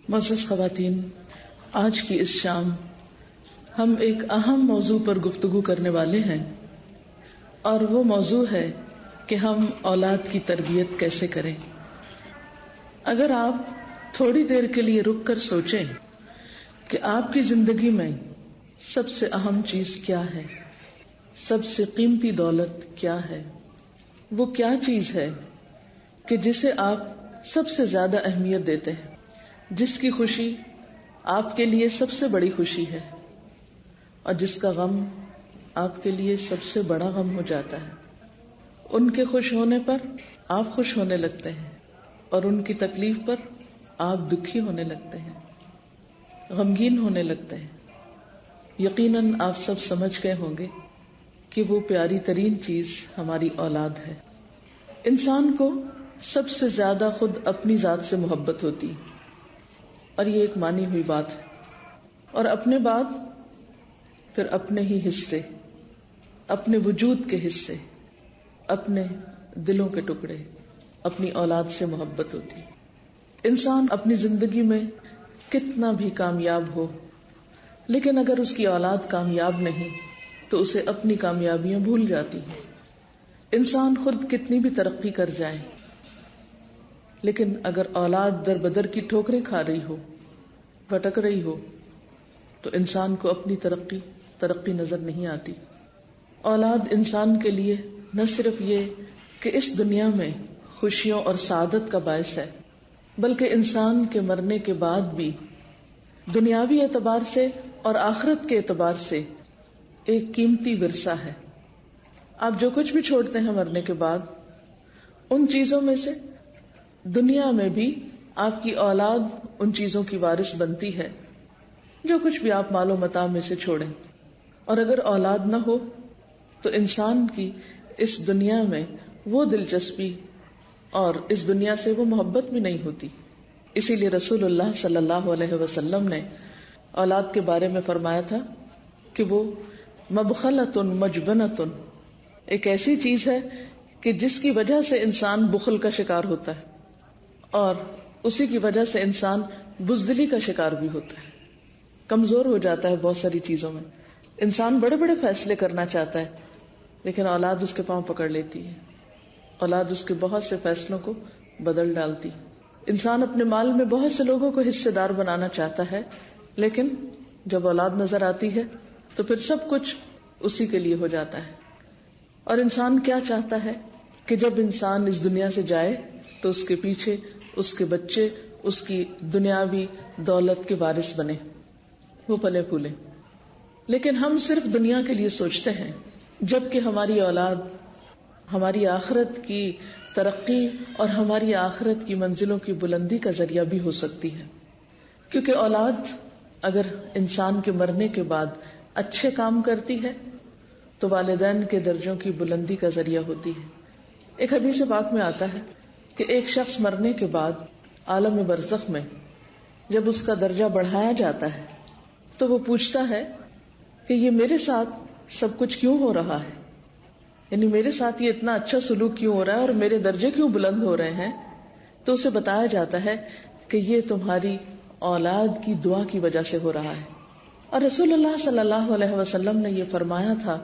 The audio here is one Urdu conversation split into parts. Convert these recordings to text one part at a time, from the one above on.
معزز خواتین، آج کی اس شام ہم ایک اہم موضوع پر گفتگو کرنے والے ہیں، اور وہ موضوع ہے کہ ہم اولاد کی تربیت کیسے کریں۔ اگر آپ تھوڑی دیر کے لیے رک کر سوچیں کہ آپ کی زندگی میں سب سے اہم چیز کیا ہے، سب سے قیمتی دولت کیا ہے، وہ کیا چیز ہے کہ جسے آپ سب سے زیادہ اہمیت دیتے ہیں، جس کی خوشی آپ کے لیے سب سے بڑی خوشی ہے اور جس کا غم آپ کے لیے سب سے بڑا غم ہو جاتا ہے۔ ان کے خوش ہونے پر آپ خوش ہونے لگتے ہیں اور ان کی تکلیف پر آپ دکھی ہونے لگتے ہیں، غمگین ہونے لگتے ہیں۔ یقیناً آپ سب سمجھ گئے ہوں گے کہ وہ پیاری ترین چیز ہماری اولاد ہے۔ انسان کو سب سے زیادہ خود اپنی ذات سے محبت ہوتی ہے، اور یہ ایک مانی ہوئی بات ہے، اور اپنے بعد پھر اپنے ہی حصے، اپنے وجود کے حصے، اپنے دلوں کے ٹکڑے، اپنی اولاد سے محبت ہوتی ہے۔ انسان اپنی زندگی میں کتنا بھی کامیاب ہو، لیکن اگر اس کی اولاد کامیاب نہیں تو اسے اپنی کامیابیاں بھول جاتی ہیں۔ انسان خود کتنی بھی ترقی کر جائے، لیکن اگر اولاد در بدر کی ٹھوکریں کھا رہی ہو، بھٹک رہی ہو، تو انسان کو اپنی ترقی نظر نہیں آتی۔ اولاد انسان کے لیے نہ صرف یہ کہ اس دنیا میں خوشیوں اور سعادت کا باعث ہے، بلکہ انسان کے مرنے کے بعد بھی دنیاوی اعتبار سے اور آخرت کے اعتبار سے ایک قیمتی ورثہ ہے۔ آپ جو کچھ بھی چھوڑتے ہیں مرنے کے بعد، ان چیزوں میں سے دنیا میں بھی آپ کی اولاد ان چیزوں کی وارث بنتی ہے، جو کچھ بھی آپ مال و متاع میں سے چھوڑیں۔ اور اگر اولاد نہ ہو تو انسان کی اس دنیا میں وہ دلچسپی اور اس دنیا سے وہ محبت بھی نہیں ہوتی۔ اسی لیے رسول اللہ صلی اللہ علیہ وسلم نے اولاد کے بارے میں فرمایا تھا کہ وہ مبخلۃ مجبنۃ، ایک ایسی چیز ہے کہ جس کی وجہ سے انسان بخل کا شکار ہوتا ہے، اور اسی کی وجہ سے انسان بزدلی کا شکار بھی ہوتا ہے، کمزور ہو جاتا ہے بہت ساری چیزوں میں۔ انسان بڑے بڑے فیصلے کرنا چاہتا ہے، لیکن اولاد اس کے پاؤں پکڑ لیتی ہے، اولاد اس کے بہت سے فیصلوں کو بدل ڈالتی۔ انسان اپنے مال میں بہت سے لوگوں کو حصے دار بنانا چاہتا ہے، لیکن جب اولاد نظر آتی ہے تو پھر سب کچھ اسی کے لیے ہو جاتا ہے۔ اور انسان کیا چاہتا ہے کہ جب انسان اس دنیا سے جائے تو اس کے پیچھے اس کے بچے اس کی دنیاوی دولت کے وارث بنے، وہ پلے پھولے۔ لیکن ہم صرف دنیا کے لیے سوچتے ہیں، جبکہ ہماری اولاد ہماری آخرت کی ترقی اور ہماری آخرت کی منزلوں کی بلندی کا ذریعہ بھی ہو سکتی ہے۔ کیونکہ اولاد اگر انسان کے مرنے کے بعد اچھے کام کرتی ہے تو والدین کے درجوں کی بلندی کا ذریعہ ہوتی ہے۔ ایک حدیث پاک میں آتا ہے کہ ایک شخص مرنے کے بعد عالم برزخ میں جب اس کا درجہ بڑھایا جاتا ہے تو وہ پوچھتا ہے کہ یہ میرے ساتھ سب کچھ کیوں ہو رہا ہے، یعنی میرے ساتھ یہ اتنا اچھا سلوک کیوں ہو رہا ہے اور میرے درجے کیوں بلند ہو رہے ہیں؟ تو اسے بتایا جاتا ہے کہ یہ تمہاری اولاد کی دعا کی وجہ سے ہو رہا ہے۔ اور رسول اللہ صلی اللہ علیہ وسلم نے یہ فرمایا تھا،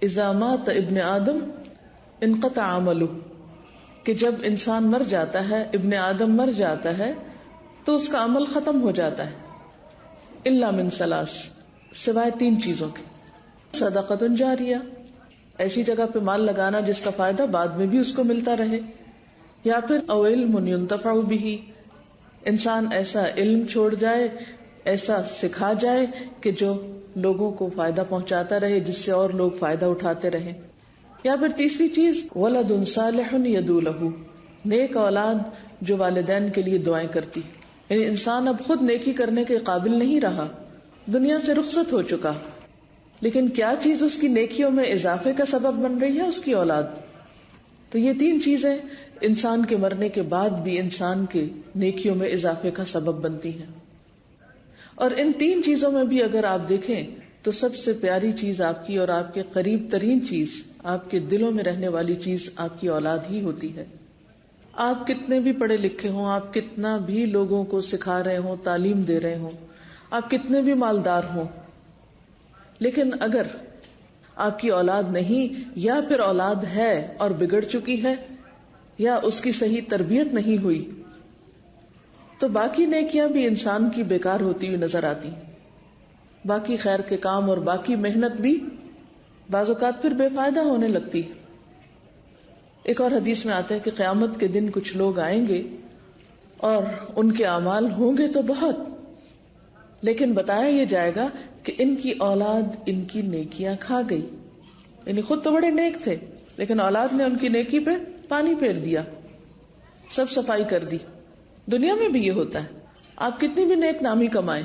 اذا مات ابن آدم انقطع عملہ، کہ جب انسان مر جاتا ہے، ابن آدم مر جاتا ہے تو اس کا عمل ختم ہو جاتا ہے، الا من ثلاث، سوائے تین چیزوں کے۔ صدقۃ جاریہ، ایسی جگہ پہ مال لگانا جس کا فائدہ بعد میں بھی اس کو ملتا رہے، یا پھر او علم ينتفع به، انسان ایسا علم چھوڑ جائے، ایسا سکھا جائے کہ جو لوگوں کو فائدہ پہنچاتا رہے، جس سے اور لوگ فائدہ اٹھاتے رہیں، یا پھر تیسری چیز ولد صالح يدعو له، نیک اولاد جو والدین کے لیے دعائیں کرتی۔ یعنی انسان اب خود نیکی کرنے کے قابل نہیں رہا، دنیا سے رخصت ہو چکا، لیکن کیا چیز اس کی نیکیوں میں اضافے کا سبب بن رہی ہے؟ اس کی اولاد۔ تو یہ تین چیزیں انسان کے مرنے کے بعد بھی انسان کے نیکیوں میں اضافے کا سبب بنتی ہیں۔ اور ان تین چیزوں میں بھی اگر آپ دیکھیں تو سب سے پیاری چیز آپ کی اور آپ کے قریب ترین چیز، آپ کے دلوں میں رہنے والی چیز آپ کی اولاد ہی ہوتی ہے۔ آپ کتنے بھی پڑھے لکھے ہوں، آپ کتنا بھی لوگوں کو سکھا رہے ہوں، تعلیم دے رہے ہوں، آپ کتنے بھی مالدار ہوں، لیکن اگر آپ کی اولاد نہیں، یا پھر اولاد ہے اور بگڑ چکی ہے، یا اس کی صحیح تربیت نہیں ہوئی، تو باقی نیکیاں بھی انسان کی بیکار ہوتی ہوئی نظر آتی، باقی خیر کے کام اور باقی محنت بھی بعض اوقات پھر بے فائدہ ہونے لگتی۔ ایک اور حدیث میں آتا ہے کہ قیامت کے دن کچھ لوگ آئیں گے اور ان کے اعمال ہوں گے تو بہت، لیکن بتایا یہ جائے گا کہ ان کی اولاد ان کی نیکیاں کھا گئی، یعنی خود تو بڑے نیک تھے لیکن اولاد نے ان کی نیکی پہ پانی پھیر دیا، سب صفائی کر دی۔ دنیا میں بھی یہ ہوتا ہے، آپ کتنی بھی نیک نامی کمائیں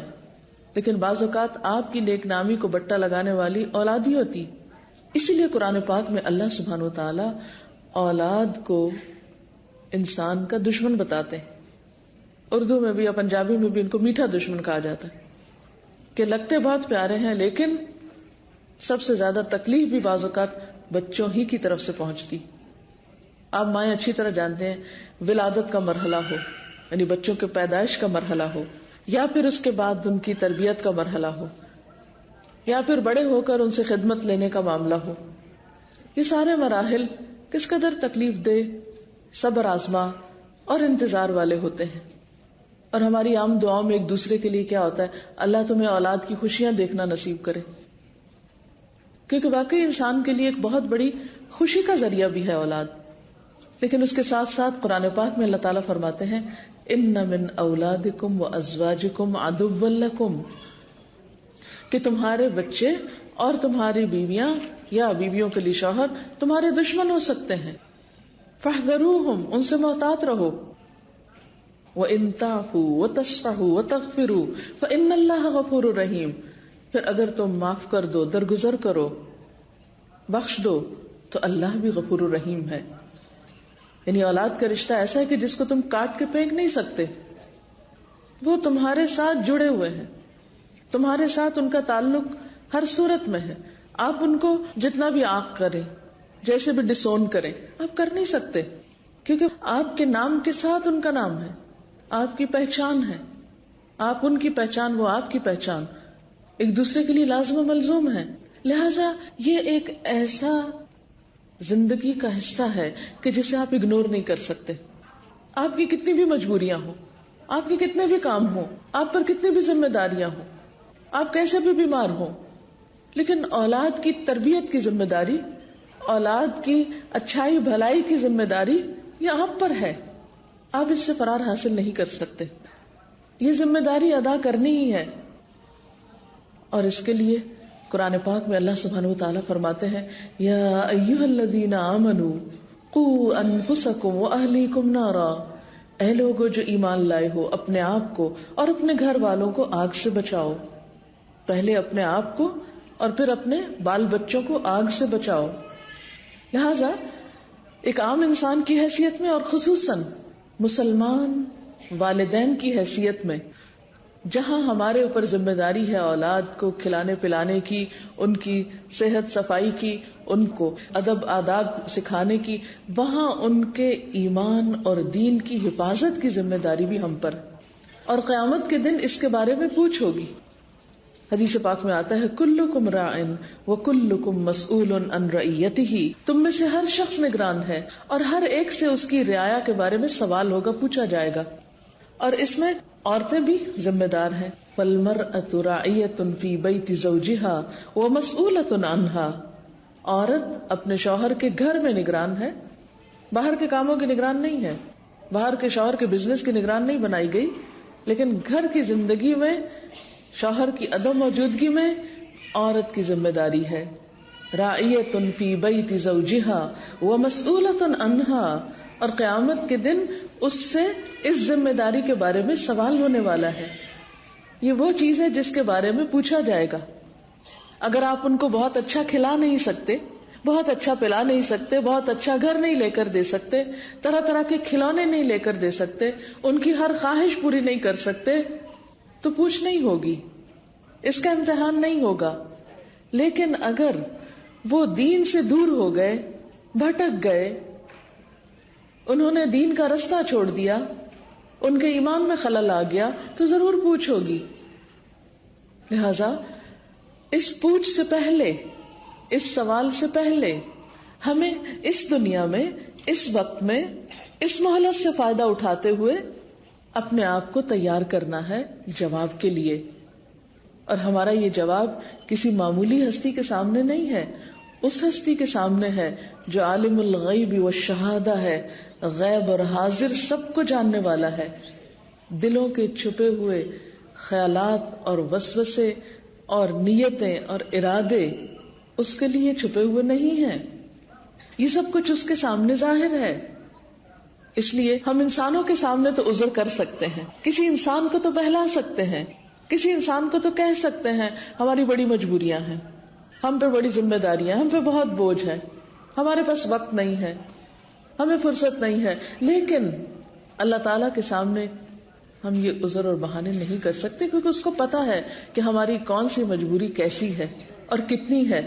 لیکن بعض اوقات آپ کی نیک نامی کو بٹا لگانے والی اولاد ہی ہوتی۔ اسی لیے قرآن پاک میں اللہ سبحانہ و تعالی اولاد کو انسان کا دشمن بتاتے ہیں۔ اردو میں بھی یا پنجابی میں بھی ان کو میٹھا دشمن کہا جاتا ہے کہ لگتے بہت پیارے ہیں لیکن سب سے زیادہ تکلیف بھی بعض اوقات بچوں ہی کی طرف سے پہنچتی۔ آپ مائیں اچھی طرح جانتے ہیں، ولادت کا مرحلہ ہو یعنی بچوں کے پیدائش کا مرحلہ ہو، یا پھر اس کے بعد ان کی تربیت کا مرحلہ ہو، یا پھر بڑے ہو کر ان سے خدمت لینے کا معاملہ ہو، یہ سارے مراحل کس قدر تکلیف دہ، صبر آزما اور انتظار والے ہوتے ہیں۔ اور ہماری عام دعاؤں میں ایک دوسرے کے لیے کیا ہوتا ہے، اللہ تمہیں اولاد کی خوشیاں دیکھنا نصیب کرے، کیونکہ واقعی انسان کے لیے ایک بہت بڑی خوشی کا ذریعہ بھی ہے اولاد۔ لیکن اس کے ساتھ ساتھ قرآن پاک میں اللہ تعالیٰ فرماتے ہیں ان من اولادکم وازواجکم عدوا لکم، کہ تمہارے بچے اور تمہاری بیویاں یا بیویوں کے لیے شوہر تمہارے دشمن ہو سکتے ہیں، فاحذروہم، ان سے محتاط رہو، وَإِن تَعْفُوا وَتَصْفَحُوا وَتَغْفِرُوا فَإِنَّ اللَّهَ غَفُورٌ رَحِيمٌ، پھر اگر تم معاف کر دو، درگزر کرو، بخش دو تو اللہ بھی غفور الرحیم ہے۔ یعنی اولاد کا رشتہ ایسا ہے کہ جس کو تم کاٹ کے پھینک نہیں سکتے، وہ تمہارے ساتھ جڑے ہوئے ہیں، تمہارے ساتھ ان کا تعلق ہر صورت میں ہے۔ آپ ان کو جتنا بھی آنکھ کریں، جیسے بھی ڈسون کریں، آپ کر نہیں سکتے، کیونکہ آپ کے نام کے ساتھ ان کا نام ہے، آپ کی پہچان ہے، آپ ان کی پہچان، وہ آپ کی پہچان، ایک دوسرے کے لیے لازم و ملزوم ہے۔ لہذا یہ ایک ایسا زندگی کا حصہ ہے کہ جسے آپ اگنور نہیں کر سکتے۔ آپ کی کتنی بھی مجبوریاں ہوں، آپ کے کتنے بھی کام ہوں، آپ پر کتنی بھی ذمہ داریاں ہوں، آپ کیسے بھی بیمار ہوں، لیکن اولاد کی تربیت کی ذمہ داری، اولاد کی اچھائی بھلائی کی ذمہ داری یہ آپ پر ہے، آپ اس سے فرار حاصل نہیں کر سکتے، یہ ذمہ داری ادا کرنی ہی ہے۔ اور اس کے لیے قرآن پاک میں اللہ سبحانہ وتعالیٰ فرماتے ہیں یا ایھا الذین آمنوا قوا انفسکم واہلیکم نارا، اے لوگو جو ایمان لائے ہو، اپنے آپ کو اور اپنے گھر والوں کو آگ سے بچاؤ، پہلے اپنے آپ کو اور پھر اپنے بال بچوں کو آگ سے بچاؤ۔ لہذا ایک عام انسان کی حیثیت میں اور خصوصاً مسلمان والدین کی حیثیت میں جہاں ہمارے اوپر ذمہ داری ہے اولاد کو کھلانے پلانے کی، ان کی صحت صفائی کی، ان کو ادب آداب سکھانے کی، وہاں ان کے ایمان اور دین کی حفاظت کی ذمہ داری بھی ہم پر، اور قیامت کے دن اس کے بارے میں پوچھ ہوگی۔ حدیث پاک میں آتا ہے کلکم راع وکلکم مسئول عن رعیتہ، تم میں سے ہر شخص نگران ہے اور ہر ایک سے اس کی رعایا کے بارے میں سوال ہوگا، پوچھا جائے گا۔ اور اس میں عورتیں بھی ذمہ دار ہیں، فالمرأة راعیۃ فی بیت زوجہا ومسئولۃ عنہا، عورت اپنے شوہر کے گھر میں نگران ہے، باہر کے کاموں کی نگران نہیں ہے، باہر کے شوہر کے بزنس کی نگران نہیں بنائی گئی، لیکن گھر کی زندگی میں شوہر کی عدم موجودگی میں عورت کی ذمہ داری ہے۔ راعیۃ فی بیت زوجہا ومسئولۃ عنہا، اور قیامت کے دن اس سے اس ذمہ داری کے بارے میں سوال ہونے والا ہے۔ یہ وہ چیز ہے جس کے بارے میں پوچھا جائے گا۔ اگر آپ ان کو بہت اچھا کھلا نہیں سکتے، بہت اچھا پلا نہیں سکتے، بہت اچھا گھر نہیں لے کر دے سکتے، طرح طرح کے کھلونے نہیں لے کر دے سکتے، ان کی ہر خواہش پوری نہیں کر سکتے، تو پوچھ نہیں ہوگی، اس کا امتحان نہیں ہوگا۔ لیکن اگر وہ دین سے دور ہو گئے، بھٹک گئے، انہوں نے دین کا رستہ چھوڑ دیا، ان کے ایمان میں خلل آ گیا تو ضرور پوچھ ہوگی. لہذا اس پوچھ سے پہلے، اس سوال سے پہلے ہمیں اس دنیا میں، اس وقت میں، اس مہلت سے فائدہ اٹھاتے ہوئے اپنے آپ کو تیار کرنا ہے جواب کے لیے. اور ہمارا یہ جواب کسی معمولی ہستی کے سامنے نہیں ہے، اس ہستی کے سامنے ہے جو عالم الغیب والشہادہ ہے، غیب اور حاضر سب کو جاننے والا ہے. دلوں کے چھپے ہوئے خیالات اور وسوسے اور نیتیں اور ارادے اس کے لیے چھپے ہوئے نہیں ہیں، یہ سب کچھ اس کے سامنے ظاہر ہے. اس لیے ہم انسانوں کے سامنے تو عذر کر سکتے ہیں، کسی انسان کو تو بہلا سکتے ہیں، کسی انسان کو تو کہہ سکتے ہیں ہماری بڑی مجبوریاں ہیں، ہم پہ بڑی ذمہ داریاں، ہم پہ بہت بوجھ ہے، ہمارے پاس وقت نہیں ہے، ہمیں فرصت نہیں ہے. لیکن اللہ تعالیٰ کے سامنے ہم یہ عذر اور بہانے نہیں کر سکتے، کیونکہ اس کو پتا ہے کہ ہماری کون سی مجبوری کیسی ہے اور کتنی ہے،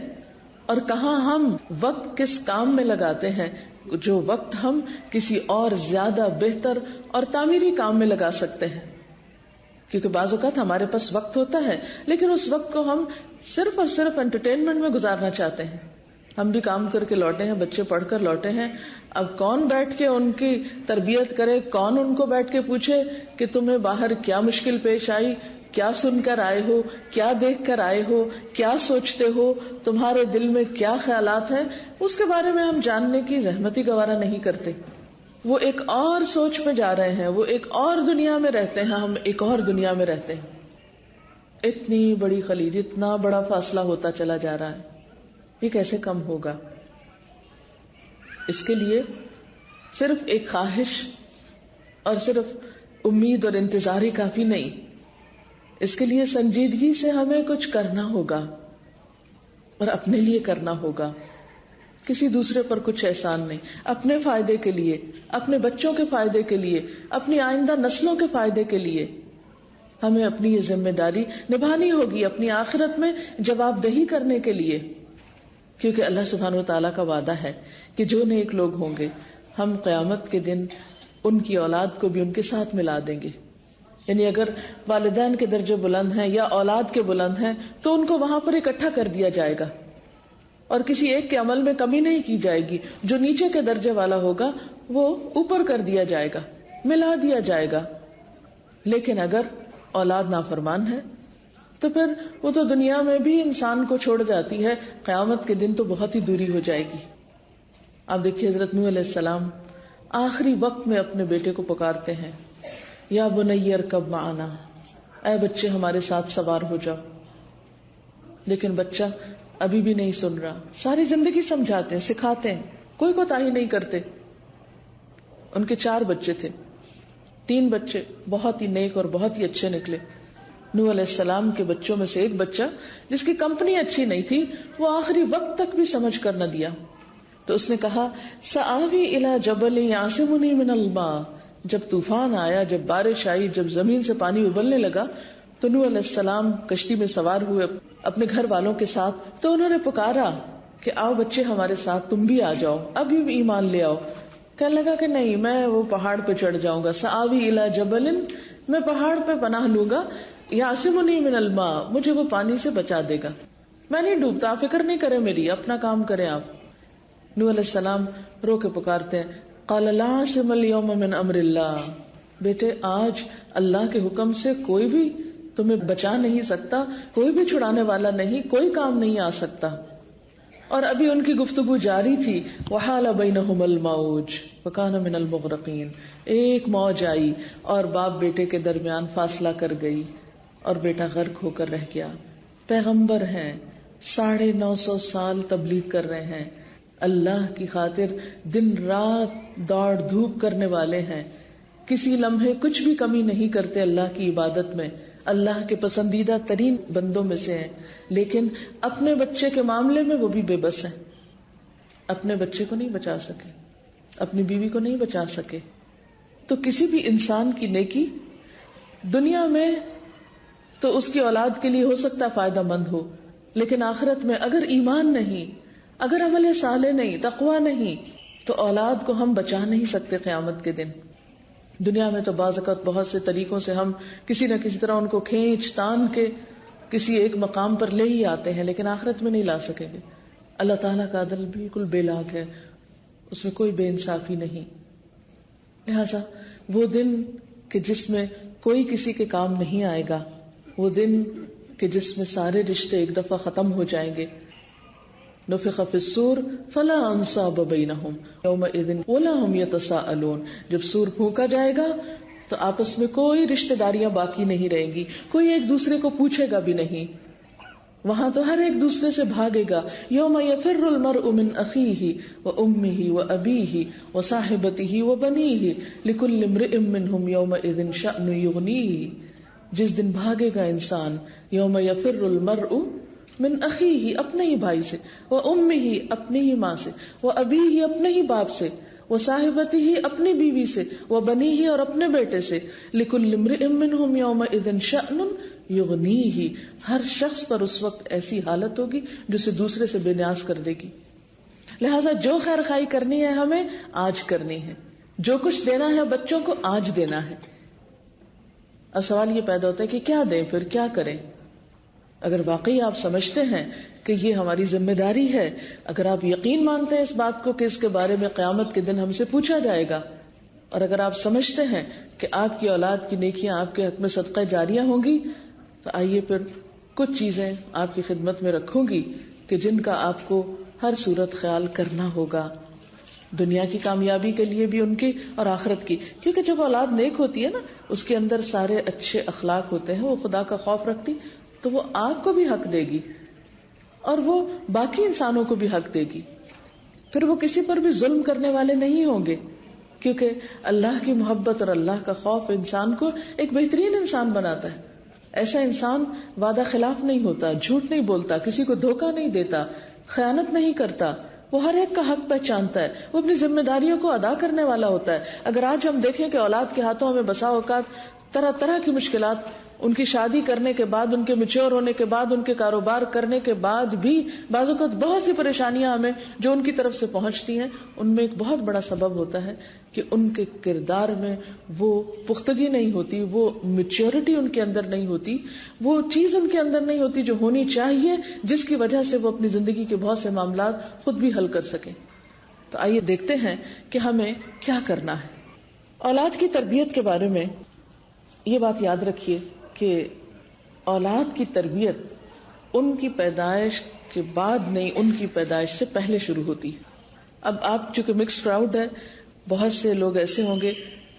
اور کہاں ہم وقت کس کام میں لگاتے ہیں جو وقت ہم کسی اور زیادہ بہتر اور تعمیری کام میں لگا سکتے ہیں. کیونکہ بعض اوقات ہمارے پاس وقت ہوتا ہے لیکن اس وقت کو ہم صرف اور صرف انٹرٹینمنٹ میں گزارنا چاہتے ہیں. ہم بھی کام کر کے لوٹے ہیں، بچے پڑھ کر لوٹے ہیں، اب کون بیٹھ کے ان کی تربیت کرے، کون ان کو بیٹھ کے پوچھے کہ تمہیں باہر کیا مشکل پیش آئی، کیا سن کر آئے ہو، کیا دیکھ کر آئے ہو، کیا سوچتے ہو، تمہارے دل میں کیا خیالات ہیں، اس کے بارے میں ہم جاننے کی زحمت ہی گوارا نہیں کرتے. وہ ایک اور سوچ میں جا رہے ہیں، وہ ایک اور دنیا میں رہتے ہیں، ہم ایک اور دنیا میں رہتے ہیں. اتنی بڑی خلیج، اتنا بڑا فاصلہ ہوتا چلا جا رہا ہے، یہ کیسے کم ہوگا؟ اس کے لیے صرف ایک خواہش اور صرف امید اور انتظار ہی کافی نہیں، اس کے لیے سنجیدگی سے ہمیں کچھ کرنا ہوگا اور اپنے لیے کرنا ہوگا. کسی دوسرے پر کچھ احسان نہیں، اپنے فائدے کے لیے، اپنے بچوں کے فائدے کے لیے، اپنی آئندہ نسلوں کے فائدے کے لیے ہمیں اپنی یہ ذمہ داری نبھانی ہوگی، اپنی آخرت میں جواب دہی کرنے کے لیے. کیونکہ اللہ سبحانہ و تعالیٰ کا وعدہ ہے کہ جو نیک لوگ ہوں گے ہم قیامت کے دن ان کی اولاد کو بھی ان کے ساتھ ملا دیں گے. یعنی اگر والدین کے درجے بلند ہیں یا اولاد کے بلند ہیں تو ان کو وہاں پر اکٹھا کر دیا جائے گا اور کسی ایک کے عمل میں کمی نہیں کی جائے گی. جو نیچے کے درجے والا ہوگا وہ اوپر کر دیا جائے گا، ملا دیا جائے گا. لیکن اگر اولاد نافرمان ہے تو پھر وہ تو دنیا میں بھی انسان کو چھوڑ جاتی ہے، قیامت کے دن تو بہت ہی دوری ہو جائے گی. آپ دیکھیے حضرت نوح علیہ السلام آخری وقت میں اپنے بیٹے کو پکارتے ہیں، یا بنی ارکب معنا، اے بچے ہمارے ساتھ سوار ہو جاؤ. لیکن بچہ ابھی بھی نہیں سن رہا. ساری زندگی سمجھاتے ہیں، سکھاتے ہیں، کوئی کوتاہی نہیں کرتے. ان کے 4 بچے تھے، 3 بچے بہت ہی نیک اور بہت ہی اچھے نکلے. نوح علیہ السلام کے بچوں میں سے ایک بچہ جس کی کمپنی اچھی نہیں تھی، وہ آخری وقت تک بھی سمجھ کر نہ دیا. تو اس نے کہا سآوی الی جبل یعصمنی من الماء. جب طوفان آیا، جب بارش آئی، جب زمین سے پانی ابلنے لگا تو نوح علیہ السلام کشتی میں سوار ہوئے اپنے گھر والوں کے ساتھ. تو انہوں نے پکارا کہ آؤ بچے ہمارے ساتھ، تم بھی آ جاؤ، ابھی بھی ایمان لے آؤ. کہنے لگا کہ نہیں، میں وہ پہاڑ پہ چڑھ جاؤں گا. سآوی الی جبل، میں پہاڑ پہ پناہ لوں گا، یعصمنی من الماء، مجھے وہ پانی سے بچا دے گا، میں نہیں ڈوبتا، فکر نہیں کرے میری، اپنا کام کریں آپ. نوح علیہ السلام رو کے پکارتے ہیں، قال لا عاصم اليوم من امر اللہ. بیٹے آج اللہ کے حکم سے کوئی بھی تمہیں بچا نہیں سکتا، کوئی بھی چھڑانے والا نہیں، کوئی کام نہیں آ سکتا. اور ابھی ان کی گفتگو جاری تھی. وحال بینہم الموج فکان من المغرقین. ایک موج آئی اور باپ بیٹے کے درمیان فاصلہ کر گئی اور بیٹا غرق ہو کر رہ گیا. پیغمبر ہیں، 950 سال تبلیغ کر رہے ہیں، اللہ کی خاطر دن رات دوڑ دھوپ کرنے والے ہیں، کسی لمحے کچھ بھی کمی نہیں کرتے اللہ کی عبادت میں، اللہ کے پسندیدہ ترین بندوں میں سے ہیں. لیکن اپنے بچے کے معاملے میں وہ بھی بے بس ہیں، اپنے بچے کو نہیں بچا سکے، اپنی بیوی کو نہیں بچا سکے. تو کسی بھی انسان کی نیکی دنیا میں تو اس کی اولاد کے لیے ہو سکتا فائدہ مند ہو، لیکن آخرت میں اگر ایمان نہیں، اگر عمل صالح نہیں، تقوی نہیں، تو اولاد کو ہم بچا نہیں سکتے قیامت کے دن. دنیا میں تو بعض اوقات بہت سے طریقوں سے ہم کسی نہ کسی طرح ان کو کھینچ تان کے کسی ایک مقام پر لے ہی آتے ہیں، لیکن آخرت میں نہیں لا سکیں گے. اللہ تعالیٰ کا عدل بالکل بے لاگ ہے، اس میں کوئی بے انصافی نہیں. لہذا وہ دن کہ جس میں کوئی کسی کے کام نہیں آئے گا، وہ دن کہ جس میں سارے رشتے ایک دفعہ ختم ہو جائیں گے. نفخ فی الصور فلا انصاب بینہم یومئذ ولا هم یتساءلون. جب سور پھونکا جائے گا تو آپس میں کوئی رشتہ داریاں باقی نہیں رہیں گی، کوئی ایک دوسرے کو پوچھے گا بھی نہیں. وہاں تو ہر ایک دوسرے سے بھاگے گا. یوم یفر المرء من اخیہ وامہ وابیہ وصاحبتہ وبنیہ لکل امرئ منہم یومئذ شأن یغنیہ. جس دن بھاگے گا انسان، یوم یفر المرء من اخیہ اپنے ہی بھائی سے، وامہ اپنی ہی ماں سے، وابیہ اپنے ہی باپ سے، وصاحبتہ اپنی بیوی سے، وبنیہ اور اپنے بیٹے سے. لکل امرئ منہم یومئذ شأن یغنیہ. ہر شخص پر اس وقت ایسی حالت ہوگی جو اسے دوسرے سے بے نیاز کر دے گی. لہٰذا جو خیر خائی کرنی ہے ہمیں آج کرنی ہے، جو کچھ دینا ہے بچوں کو آج دینا ہے. اب سوال یہ پیدا ہوتا ہے کہ کیا دیں، پھر کیا کریں؟ اگر واقعی آپ سمجھتے ہیں کہ یہ ہماری ذمہ داری ہے، اگر آپ یقین مانتے ہیں اس بات کو کہ اس کے بارے میں قیامت کے دن ہم سے پوچھا جائے گا، اور اگر آپ سمجھتے ہیں کہ آپ کی اولاد کی نیکیاں آپ کے حق میں صدقہ جاریہ ہوں گی، تو آئیے پھر کچھ چیزیں آپ کی خدمت میں رکھوں گی کہ جن کا آپ کو ہر صورت خیال کرنا ہوگا، دنیا کی کامیابی کے لیے بھی ان کی اور آخرت کی. کیونکہ جب اولاد نیک ہوتی ہے نا، اس کے اندر سارے اچھے اخلاق ہوتے ہیں، وہ خدا کا خوف رکھتی، تو وہ آپ کو بھی حق دے گی اور وہ باقی انسانوں کو بھی حق دے گی. پھر وہ کسی پر بھی ظلم کرنے والے نہیں ہوں گے، کیونکہ اللہ کی محبت اور اللہ کا خوف انسان کو ایک بہترین انسان بناتا ہے. ایسا انسان وعدہ خلاف نہیں ہوتا، جھوٹ نہیں بولتا، کسی کو دھوکہ نہیں دیتا، خیانت نہیں کرتا، وہ ہر ایک کا حق پہچانتا ہے، وہ اپنی ذمہ داریوں کو ادا کرنے والا ہوتا ہے. اگر آج ہم دیکھیں کہ اولاد کے ہاتھوں ہمیں بسا اوقات طرح طرح کی مشکلات، ان کی شادی کرنے کے بعد، ان کے میچور ہونے کے بعد، ان کے کاروبار کرنے کے بعد بھی بعض اوقات بہت سی پریشانیاں ہمیں جو ان کی طرف سے پہنچتی ہیں، ان میں ایک بہت بڑا سبب ہوتا ہے کہ ان کے کردار میں وہ پختگی نہیں ہوتی، وہ میچورٹی ان کے اندر نہیں ہوتی، وہ چیز ان کے اندر نہیں ہوتی جو ہونی چاہیے، جس کی وجہ سے وہ اپنی زندگی کے بہت سے معاملات خود بھی حل کر سکیں. تو آئیے دیکھتے ہیں کہ ہمیں کیا کرنا ہے. اولاد کی تربیت کے بارے میں یہ بات یاد رکھیے کہ اولاد کی تربیت ان کی پیدائش کے بعد نہیں، ان کی پیدائش سے پہلے شروع ہوتی ہے. اب آپ چونکہ مکس کراؤڈ ہے، بہت سے لوگ ایسے ہوں گے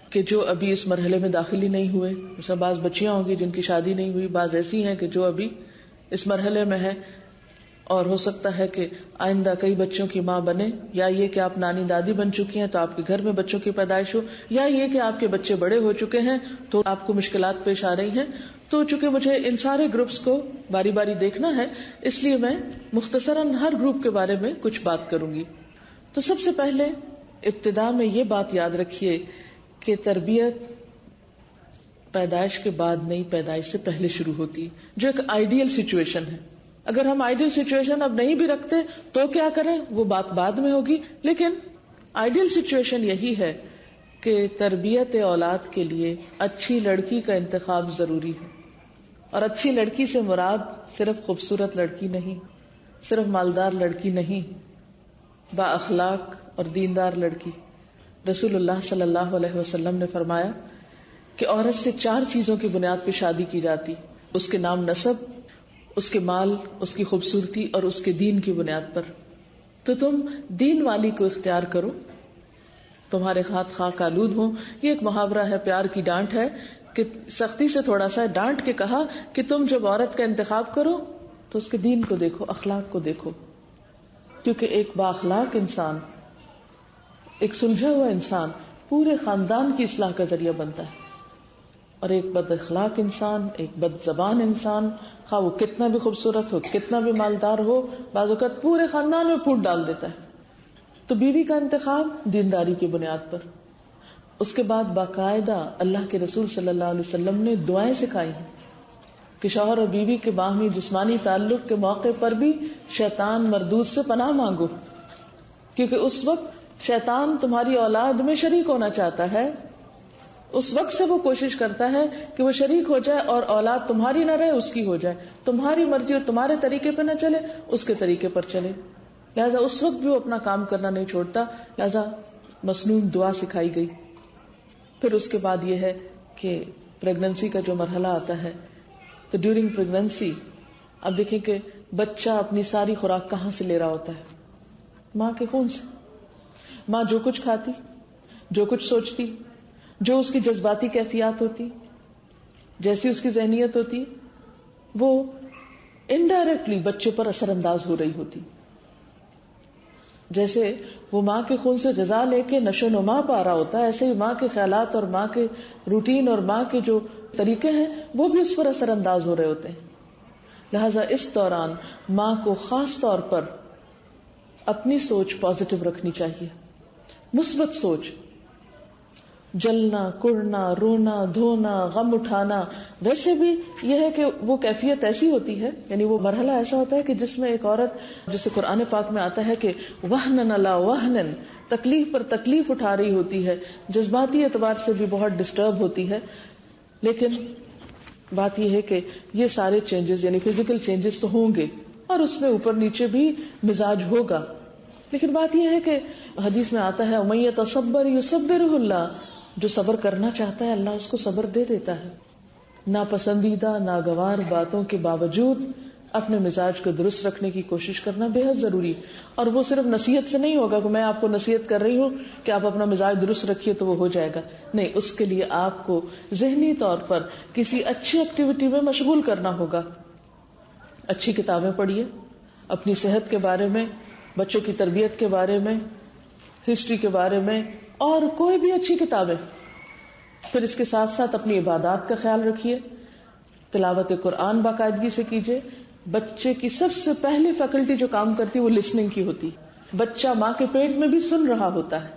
کہ جو ابھی اس مرحلے میں داخل ہی نہیں ہوئے. مثلا بعض بچیاں ہوں گی جن کی شادی نہیں ہوئی، بعض ایسی ہیں کہ جو ابھی اس مرحلے میں ہے، اور ہو سکتا ہے کہ آئندہ کئی بچوں کی ماں بنے، یا یہ کہ آپ نانی دادی بن چکی ہیں تو آپ کے گھر میں بچوں کی پیدائش ہو، یا یہ کہ آپ کے بچے بڑے ہو چکے ہیں تو آپ کو مشکلات پیش آ رہی ہیں. تو چونکہ مجھے ان سارے گروپس کو باری باری دیکھنا ہے، اس لیے میں مختصراً ہر گروپ کے بارے میں کچھ بات کروں گی. تو سب سے پہلے ابتدا میں یہ بات یاد رکھیے کہ تربیت پیدائش کے بعد نہیں، پیدائش سے پہلے شروع ہوتی، جو ایک آئیڈیل سچویشن ہے. اگر ہم آئیڈیل سچویشن اب نہیں بھی رکھتے تو کیا کریں، وہ بات بعد میں ہوگی، لیکن آئیڈیل سچویشن یہی ہے کہ تربیت اولاد کے لیے اچھی لڑکی کا انتخاب ضروری ہے. اور اچھی لڑکی سے مراد صرف خوبصورت لڑکی نہیں، صرف مالدار لڑکی نہیں، با اخلاق اور دیندار لڑکی. رسول اللہ صلی اللہ علیہ وسلم نے فرمایا کہ عورت سے 4 چیزوں کی بنیاد پہ شادی کی جاتی، اس کے نام نسب، اس کے مال، اس کی خوبصورتی اور اس کے دین کی بنیاد پر. تو تم دین والی کو اختیار کرو، تمہارے ہاتھ خاک آلود ہوں. یہ ایک محاورہ ہے، پیار کی ڈانٹ ہے کہ سختی سے تھوڑا سا ڈانٹ کے کہا کہ تم جب عورت کا انتخاب کرو تو اس کے دین کو دیکھو، اخلاق کو دیکھو. کیونکہ ایک با اخلاق انسان، ایک سلجھا ہوا انسان پورے خاندان کی اصلاح کا ذریعہ بنتا ہے، اور ایک بد اخلاق انسان، ایک بد زبان انسان، خواہ وہ کتنا بھی خوبصورت ہو، کتنا بھی مالدار ہو، بعض اوقات پورے خاندان میں پھوٹ ڈال دیتا ہے. تو بیوی کا انتخاب دینداری کی بنیاد پر. اس کے بعد باقاعدہ اللہ کے رسول صلی اللہ علیہ وسلم نے دعائیں سکھائی ہیں کہ شوہر اور بیوی کے باہمی جسمانی تعلق کے موقع پر بھی شیطان مردود سے پناہ مانگو، کیونکہ اس وقت شیطان تمہاری اولاد میں شریک ہونا چاہتا ہے، اس وقت سے وہ کوشش کرتا ہے کہ وہ شریک ہو جائے اور اولاد تمہاری نہ رہے، اس کی ہو جائے، تمہاری مرضی اور تمہارے طریقے پہ نہ چلے، اس کے طریقے پر چلے. لہذا اس وقت بھی وہ اپنا کام کرنا نہیں چھوڑتا. لہذا مسنون دعا سکھائی گئی. پھر اس کے بعد یہ ہے کہ پریگننسی کا جو مرحلہ آتا ہے، تو ڈیورنگ پریگننسی اب دیکھیں کہ بچہ اپنی ساری خوراک کہاں سے لے رہا ہوتا ہے؟ ماں کے خون سے. ماں جو کچھ کھاتی، جو کچھ سوچتی، جو اس کی جذباتی کیفیات ہوتی، جیسی اس کی ذہنیت ہوتی، وہ انڈائریکٹلی بچے پر اثر انداز ہو رہی ہوتی. جیسے وہ ماں کے خون سے غذا لے کے نشو و نما پا رہا ہوتا ہے، ایسے ہی ماں کے خیالات اور ماں کے روٹین اور ماں کے جو طریقے ہیں وہ بھی اس پر اثر انداز ہو رہے ہوتے ہیں. لہذا اس دوران ماں کو خاص طور پر اپنی سوچ پازیٹو رکھنی چاہیے، مثبت سوچ. جلنا، کڑنا، رونا، دھونا، غم اٹھانا. ویسے بھی یہ ہے کہ وہ کیفیت ایسی ہوتی ہے، یعنی وہ مرحلہ ایسا ہوتا ہے کہ جس میں ایک عورت، جسے قرآن پاک میں آتا ہے کہ وہنن علی وہنن، تکلیف پر تکلیف اٹھا رہی ہوتی ہے، جذباتی اعتبار سے بھی بہت ڈسٹرب ہوتی ہے. لیکن بات یہ ہے کہ یہ سارے چینجز یعنی فزیکل چینجز تو ہوں گے اور اس میں اوپر نیچے بھی مزاج ہوگا. لیکن بات یہ ہے کہ حدیث میں آتا ہے وَمَن يَتَصَبَّرْ يُصَبِّرْهُ اللَّهُ، جو صبر کرنا چاہتا ہے اللہ اس کو صبر دے دیتا ہے. ناپسندیدہ ناگوار باتوں کے باوجود اپنے مزاج کو درست رکھنے کی کوشش کرنا بے حد ضروری. اور وہ صرف نصیحت سے نہیں ہوگا کہ میں آپ کو نصیحت کر رہی ہوں کہ آپ اپنا مزاج درست رکھیے تو وہ ہو جائے گا. نہیں، اس کے لیے آپ کو ذہنی طور پر کسی اچھی ایکٹیویٹی میں مشغول کرنا ہوگا. اچھی کتابیں پڑھیے، اپنی صحت کے بارے میں، بچوں کی تربیت کے بارے میں، ہسٹری کے بارے میں، اور کوئی بھی اچھی کتابیں. پھر اس کے ساتھ ساتھ اپنی عبادات کا خیال رکھیے، تلاوت قرآن باقاعدگی سے کیجیے. بچے کی سب سے پہلی فیکلٹی جو کام کرتی وہ لسننگ کی ہوتی. بچہ ماں کے پیٹ میں بھی سن رہا ہوتا ہے،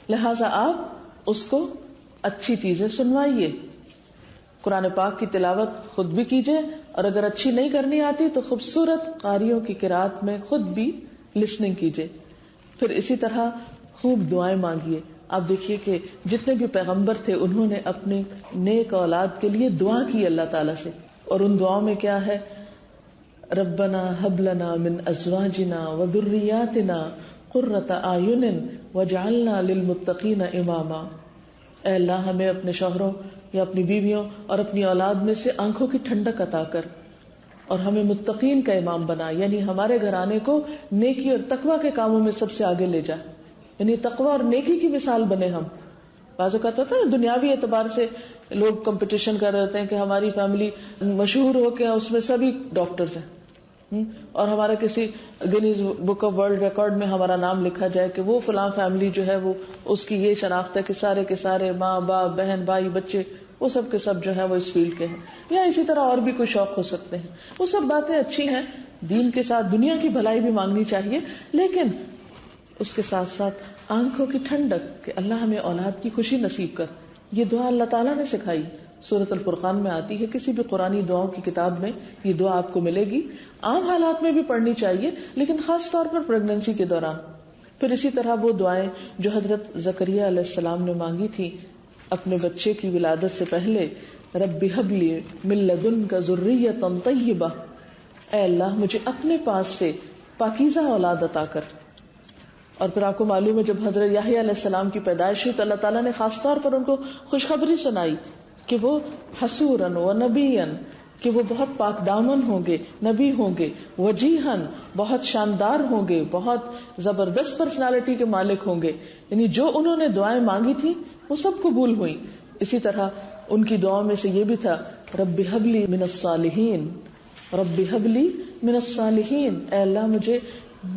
لہٰذا آپ اس کو اچھی چیزیں سنوائیے. قرآن پاک کی تلاوت خود بھی کیجیے، اور اگر اچھی نہیں کرنی آتی تو خوبصورت قاریوں کی قرات میں خود بھی لسننگ کیجیے. پھر اسی طرح خوب دعائیں مانگیے. آپ دیکھیے کہ جتنے بھی پیغمبر تھے انہوں نے اپنے نیک اولاد کے لیے دعا کی اللہ تعالیٰ سے، اور ان دعاؤں میں کیا ہے؟ ربنا ہب لنا من ازواجنا وذریاتنا قرۃ اعین واجعلنا للمتقین اماما. اے اللہ ہمیں اپنے شوہروں یا اپنی بیویوں اور اپنی اولاد میں سے آنکھوں کی ٹھنڈک عطا کر اور ہمیں متقین کا امام بنا، یعنی ہمارے گھرانے کو نیکی اور تقوی کے کاموں میں سب سے آگے لے جا، یعنی تقوی اور نیکی کی مثال بنے ہم. بعض اوقات ہوتا ہے دنیاوی اعتبار سے لوگ کمپٹیشن کر رہے ہوتے ہیں کہ ہماری فیملی مشہور ہو کے اس میں سبھی ڈاکٹرز ہیں، اور ہمارا کسی Guinness book of world record میں ہمارا نام لکھا جائے کہ وہ فلاں فیملی جو ہے وہ اس کی یہ شناخت ہے کہ سارے کے سارے ماں باپ بہن بھائی بچے وہ سب کے سب جو ہے وہ اس فیلڈ کے ہیں. یا اسی طرح اور بھی کوئی شوق ہو سکتے ہیں. وہ سب باتیں اچھی ہیں، دین کے ساتھ دنیا کی بھلائی بھی مانگنی چاہیے، لیکن اس کے ساتھ ساتھ آنکھوں کی ٹھنڈک کہ اللہ ہمیں اولاد کی خوشی نصیب کر. یہ دعا اللہ تعالیٰ نے سکھائی، سورۃ الفرقان میں آتی ہے. کسی بھی قرآنی دعاؤں کی کتاب میں یہ دعا آپ کو ملے گی. عام حالات میں بھی پڑھنی چاہیے لیکن خاص طور پر پریگننسی کے دوران. پھر اسی طرح وہ دعائیں جو حضرت زکریا علیہ السلام نے مانگی تھی اپنے بچے کی ولادت سے پہلے، رب ہب لی من لدنک ذریۃ طیبہ، اے اللہ مجھے اپنے پاس سے پاکیزہ اولاد عطا کر. اور پھر آپ کو معلوم ہے جب حضرت یحییٰ علیہ السلام کی پیدائش ہوئی تو اللہ تعالیٰ نے خاص طور پر ان کو خوشخبری سنائی کہ وہ حسوراً و نبیًا، کہ وہ بہت پاک دامن ہوں گے، نبی ہوں گے، وجیہاً بہت شاندار ہوں گے، بہت زبردست پرسنالٹی کے مالک ہوں گے. یعنی جو انہوں نے دعائیں مانگی تھی وہ سب قبول ہوئی. اسی طرح ان کی دعاؤں میں سے یہ بھی تھا رب ہب لی من الصالحین، رب ہب لی من الصالحین، اے اللہ مجھے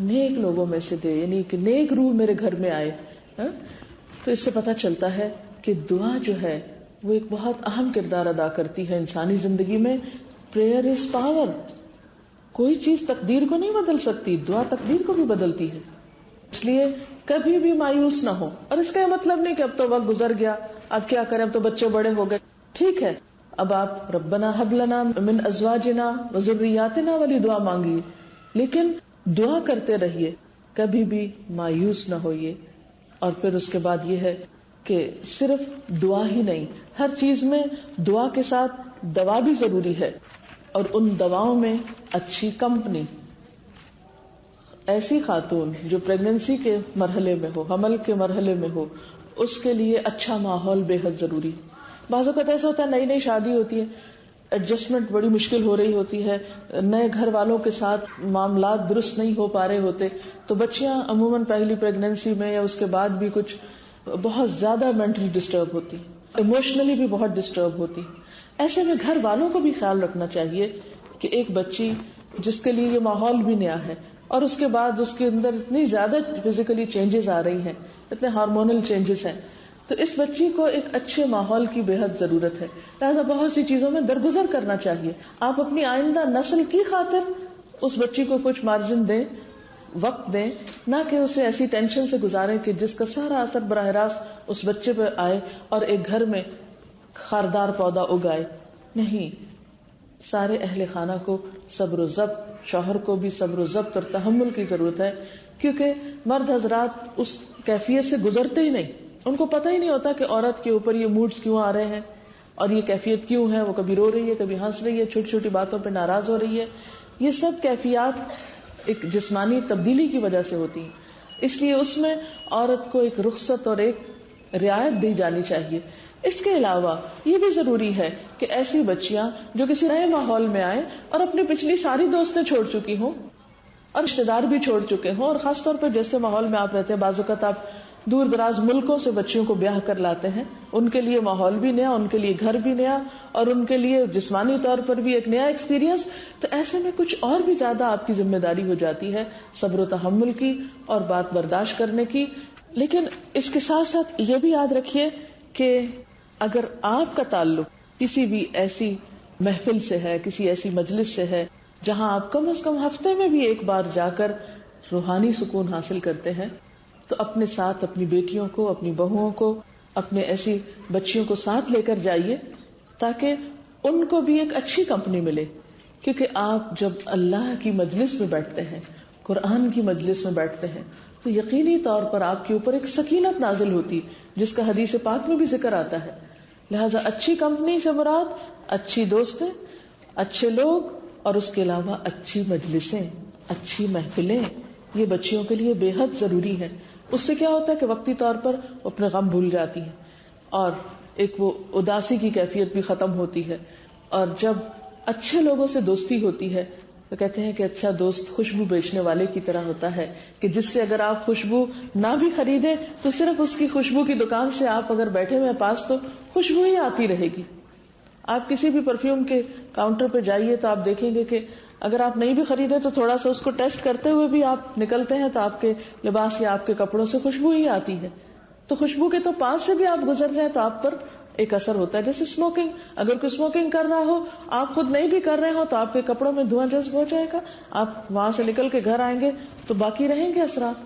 نیک لوگوں میں سے دے، یعنی کہ نیک روح میرے گھر میں آئے. تو اس سے پتہ چلتا ہے کہ دعا جو ہے وہ ایک بہت اہم کردار ادا کرتی ہے انسانی زندگی میں. Prayer is power. کوئی چیز تقدیر کو نہیں بدل سکتی، دعا تقدیر کو بھی بدلتی ہے. اس لیے کبھی بھی مایوس نہ ہو. اور اس کا یہ مطلب نہیں کہ اب تو وقت گزر گیا اب کیا کریں، اب تو بچے بڑے ہو گئے. ٹھیک ہے، اب آپ ربنا ہب لنا من ازواجنا وذریاتنا والی دعا مانگیے، لیکن دعا کرتے رہیے، کبھی بھی مایوس نہ ہوئیے. اور پھر اس کے بعد یہ ہے کہ صرف دعا ہی نہیں، ہر چیز میں دعا کے ساتھ دوا بھی ضروری ہے، اور ان دواؤں میں اچھی کمپنی. ایسی خاتون جو پریگننسی کے مرحلے میں ہو، حمل کے مرحلے میں ہو، اس کے لیے اچھا ماحول بے حد ضروری. بعض اوقات ایسا ہوتا ہے نئی نئی شادی ہوتی ہے، ایڈجسٹمنٹ بڑی مشکل ہو رہی ہوتی ہے، نئے گھر والوں کے ساتھ معاملات درست نہیں ہو پا رہے ہوتے، تو بچیاں عموماً پہلی پریگننسی میں یا اس کے بعد بھی کچھ بہت زیادہ مینٹلی ڈسٹرب ہوتی، ایموشنلی بھی بہت ڈسٹرب ہوتی. ایسے میں گھر والوں کو بھی خیال رکھنا چاہیے کہ ایک بچی جس کے لیے یہ ماحول بھی نیا ہے، اور اس کے بعد اس کے اندر اتنی زیادہ فزیکلی چینجز آ رہی ہیں، اتنے ہارمونل چینجز ہیں، تو اس بچی کو ایک اچھے ماحول کی بے حد ضرورت ہے. لہٰذا بہت سی چیزوں میں درگزر کرنا چاہیے. آپ اپنی آئندہ نسل کی خاطر اس بچی کو کچھ مارجن دیں، وقت دیں، نہ کہ اسے ایسی ٹینشن سے گزاریں کہ جس کا سارا اثر براہ راست اس بچے پہ آئے اور ایک گھر میں خاردار پودا اگائے. نہیں، سارے اہل خانہ کو صبر و ضبط، شوہر کو بھی صبر و ضبط اور تحمل کی ضرورت ہے، کیونکہ مرد حضرات اس کیفیت سے گزرتے ہی نہیں. ان کو پتہ ہی نہیں ہوتا کہ عورت کے اوپر یہ موڈز کیوں آ رہے ہیں اور یہ کیفیت کیوں ہے. وہ کبھی رو رہی ہے، کبھی ہنس رہی ہے، چھوٹی چھوٹی باتوں پہ ناراض ہو رہی ہے. یہ سب کیفیات ایک جسمانی تبدیلی کی وجہ سے ہوتی ہیں. اس لیے اس میں عورت کو ایک رخصت اور ایک رعایت دی جانی چاہیے. اس کے علاوہ یہ بھی ضروری ہے کہ ایسی بچیاں جو کسی نئے ماحول میں آئیں اور اپنی پچھلی ساری دوستیں چھوڑ چکی ہوں اور رشتے دار بھی چھوڑ چکے ہوں، اور خاص طور پر جیسے ماحول میں آپ رہتے ہیں، بعض اوقات آپ دور دراز ملکوں سے بچیوں کو بیاہ کر لاتے ہیں، ان کے لیے ماحول بھی نیا، ان کے لیے گھر بھی نیا، اور ان کے لیے جسمانی طور پر بھی ایک نیا ایکسپیرینس. تو ایسے میں کچھ اور بھی زیادہ آپ کی ذمہ داری ہو جاتی ہے صبر و تحمل کی اور بات برداشت کرنے کی. لیکن اس کے ساتھ ساتھ یہ بھی یاد رکھیے کہ اگر آپ کا تعلق کسی بھی ایسی محفل سے ہے، کسی ایسی مجلس سے ہے جہاں آپ کم از کم ہفتے میں بھی ایک بار جا کر روحانی سکون حاصل کرتے ہیں، تو اپنے ساتھ اپنی بیٹیوں کو، اپنی بہوؤں کو، اپنے ایسی بچیوں کو ساتھ لے کر جائیے تاکہ ان کو بھی ایک اچھی کمپنی ملے. کیونکہ آپ جب اللہ کی مجلس میں بیٹھتے ہیں، قرآن کی مجلس میں بیٹھتے ہیں، تو یقینی طور پر آپ کے اوپر ایک سکینت نازل ہوتی جس کا حدیث پاک میں بھی ذکر آتا ہے. لہذا اچھی کمپنی سے مراد اچھی دوستیں، اچھے لوگ، اور اس کے علاوہ اچھی مجلسیں، اچھی محفلیں، یہ بچیوں کے لیے بے حد ضروری ہے. اس سے کیا ہوتا ہے کہ وقتی طور پر اپنے غم بھول جاتی ہیں اور ایک وہ اداسی کی کیفیت بھی ختم ہوتی ہے. اور جب اچھے لوگوں سے دوستی ہوتی ہے تو کہتے ہیں کہ اچھا دوست خوشبو بیچنے والے کی طرح ہوتا ہے، کہ جس سے اگر آپ خوشبو نہ بھی خریدیں تو صرف اس کی خوشبو کی دکان سے آپ اگر بیٹھے ہوئے پاس تو خوشبو ہی آتی رہے گی. آپ کسی بھی پرفیوم کے کاؤنٹر پہ جائیے تو آپ دیکھیں گے کہ اگر آپ نہیں بھی خریدے تو تھوڑا سا اس کو ٹیسٹ کرتے ہوئے بھی آپ نکلتے ہیں تو آپ کے لباس یا آپ کے کپڑوں سے خوشبو ہی آتی ہے. تو خوشبو کے تو پاس سے بھی آپ گزر جائیں تو آپ پر ایک اثر ہوتا ہے. جیسے اسموکنگ، اگر کوئی اسموکنگ کر رہا ہو، آپ خود نہیں بھی کر رہے ہو تو آپ کے کپڑوں میں دھواں جذب ہو جائے گا، آپ وہاں سے نکل کے گھر آئیں گے تو باقی رہیں گے اثرات.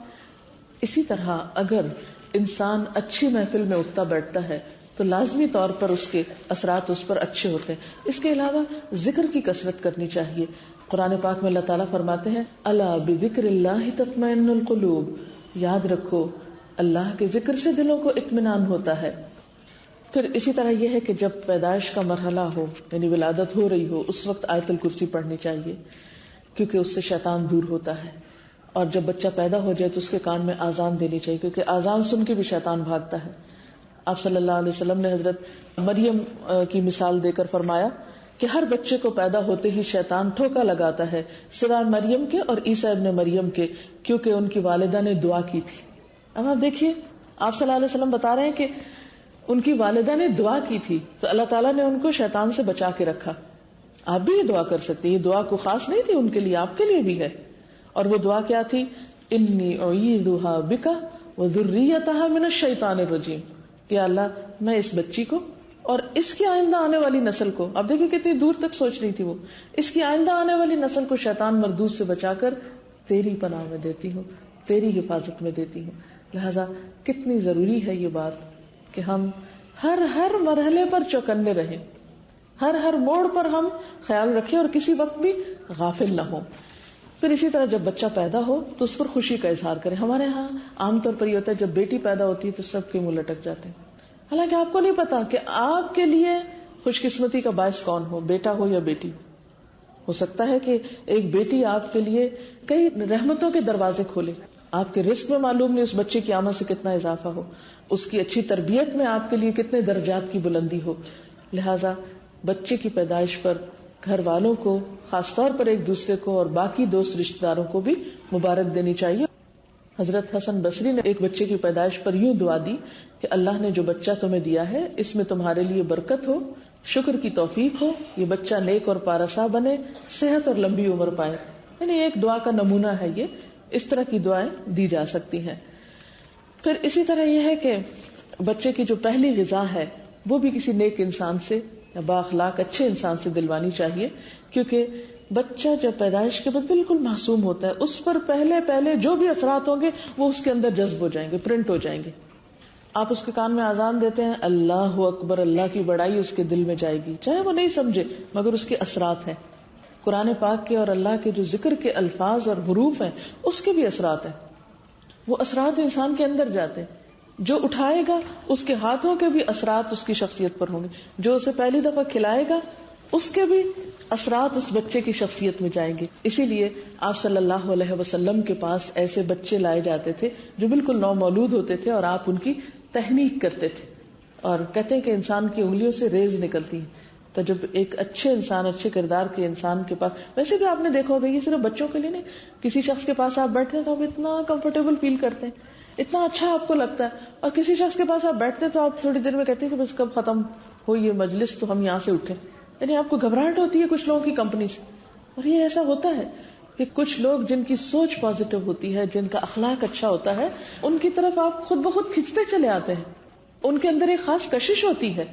اسی طرح اگر انسان اچھی محفل میں اٹھتا بیٹھتا ہے تو لازمی طور پر اس کے اثرات اس پر اچھے ہوتے ہیں. اس کے علاوہ ذکر کی کثرت کرنی چاہیے. قرآن پاک میں اللہ تعالیٰ فرماتے ہیں الا بذکر اللہ تطمئن القلوب، یاد رکھو اللہ کے ذکر سے دلوں کو اطمینان ہوتا ہے. پھر اسی طرح یہ ہے کہ جب پیدائش کا مرحلہ ہو، یعنی ولادت ہو رہی ہو، اس وقت آیت الکرسی پڑھنی چاہیے کیونکہ اس سے شیطان دور ہوتا ہے. اور جب بچہ پیدا ہو جائے تو اس کے کان میں آذان دینی چاہیے کیونکہ آذان سن کے بھی شیطان بھاگتا ہے. آپ صلی اللہ علیہ وسلم نے حضرت مریم کی مثال دے کر فرمایا کہ ہر بچے کو پیدا ہوتے ہی شیطان ٹھوکا لگاتا ہے سوائے مریم کے اور عیسیٰ ابن مریم کے، کیونکہ ان کی والدہ نے دعا کی تھی. اب آپ دیکھیے، آپ صلی اللہ علیہ وسلم بتا رہے ہیں کہ ان کی والدہ نے دعا کی تھی تو اللہ تعالیٰ نے ان کو شیطان سے بچا کے رکھا. آپ بھی یہ دعا کر سکتے، یہ دعا کو خاص نہیں تھی ان کے لیے، آپ کے لیے بھی ہے. اور وہ دعا کیا تھی؟ انی اعیذھا بک وذریتھا من الشیطان الرجیم، کہ اللہ میں اس بچی کو اور اس کی آئندہ آنے والی نسل کو، اب دیکھیں کتنی دور تک سوچ رہی تھی وہ، اس کی آئندہ آنے والی نسل کو شیطان مردود سے بچا کر تیری پناہ میں دیتی ہوں، تیری حفاظت میں دیتی ہوں. لہذا کتنی ضروری ہے یہ بات کہ ہم ہر مرحلے پر چوکنے رہیں، ہر موڑ پر ہم خیال رکھیں اور کسی وقت بھی غافل نہ ہوں. پھر اسی طرح جب بچہ پیدا ہو تو اس پر خوشی کا اظہار کریں. ہمارے ہاں عام طور پر یہ ہوتا ہے جب بیٹی پیدا ہوتی ہے تو سب کے منہ لٹک جاتے ہیں، حالانکہ آپ کو نہیں پتا کہ آپ کے لیے خوش قسمتی کا باعث کون ہو، بیٹا ہو یا بیٹی. ہو سکتا ہے کہ ایک بیٹی آپ کے لیے کئی رحمتوں کے دروازے کھولے. آپ کے رزق میں معلوم نہیں اس بچے کی آمد سے کتنا اضافہ ہو، اس کی اچھی تربیت میں آپ کے لیے کتنے درجات کی بلندی ہو. لہذا بچے کی پیدائش پر گھر والوں کو، خاص طور پر ایک دوسرے کو اور باقی دوست رشتہ داروں کو بھی مبارک دینی چاہیے. حضرت حسن بصری نے ایک بچے کی پیدائش پر یوں دعا دی کہ اللہ نے جو بچہ تمہیں دیا ہے اس میں تمہارے لیے برکت ہو، شکر کی توفیق ہو، یہ بچہ نیک اور پارسا بنے، صحت اور لمبی عمر پائے. یعنی ایک دعا کا نمونہ ہے یہ، اس طرح کی دعائیں دی جا سکتی ہیں. پھر اسی طرح یہ ہے کہ بچے کی جو پہلی غذا ہے وہ بھی کسی نیک انسان سے یا با اخلاق اچھے انسان سے دلوانی چاہیے، کیونکہ بچہ جب پیدائش کے بعد بالکل معصوم ہوتا ہے، اس پر پہلے جو بھی اثرات ہوں گے وہ اس کے اندر جذب ہو جائیں گے، پرنٹ ہو جائیں گے. آپ اس کے کان میں اذان دیتے ہیں، اللہ اکبر، اللہ کی بڑائی اس کے دل میں جائے گی، چاہے وہ نہیں سمجھے مگر اس کے اثرات ہیں. قرآن پاک کے اور اللہ کے جو ذکر کے الفاظ اور حروف ہیں اس کے بھی اثرات ہیں، وہ اثرات انسان کے اندر جاتے ہیں. جو اٹھائے گا اس کے ہاتھوں کے بھی اثرات اس کی شخصیت پر ہوں گے، جو اسے پہلی دفعہ کھلائے گا اس کے بھی اثرات اس بچے کی شخصیت میں جائیں گے. اسی لیے آپ صلی اللہ علیہ وسلم کے پاس ایسے بچے لائے جاتے تھے جو بالکل نو مولود ہوتے تھے اور آپ ان کی تحنیک کرتے تھے. اور کہتے ہیں کہ انسان کی انگلیوں سے ریز نکلتی ہے. تو جب ایک اچھے انسان، اچھے کردار کے انسان کے پاس، ویسے بھی آپ نے دیکھا ہوگا یہ صرف بچوں کے لیے نہیں، کسی شخص کے پاس آپ بیٹھتے ہیں تو آپ اتنا کمفرٹیبل فیل کرتے ہیں، اتنا اچھا آپ کو لگتا ہے، اور کسی شخص کے پاس آپ بیٹھتے ہیں تو آپ تھوڑی دیر میں کہتے ہیں کہ بس کب ختم ہو یہ مجلس تو ہم یہاں سے اٹھیں. یعنی آپ کو گھبراہٹ ہوتی ہے کچھ لوگوں کی کمپنی سے. اور یہ ایسا ہوتا ہے کہ کچھ لوگ جن کی سوچ پازیٹو ہوتی ہے، جن کا اخلاق اچھا ہوتا ہے، ان کی طرف آپ خود بخود کھنچتے چلے آتے ہیں. ان کے اندر ایک خاص کشش ہوتی ہے.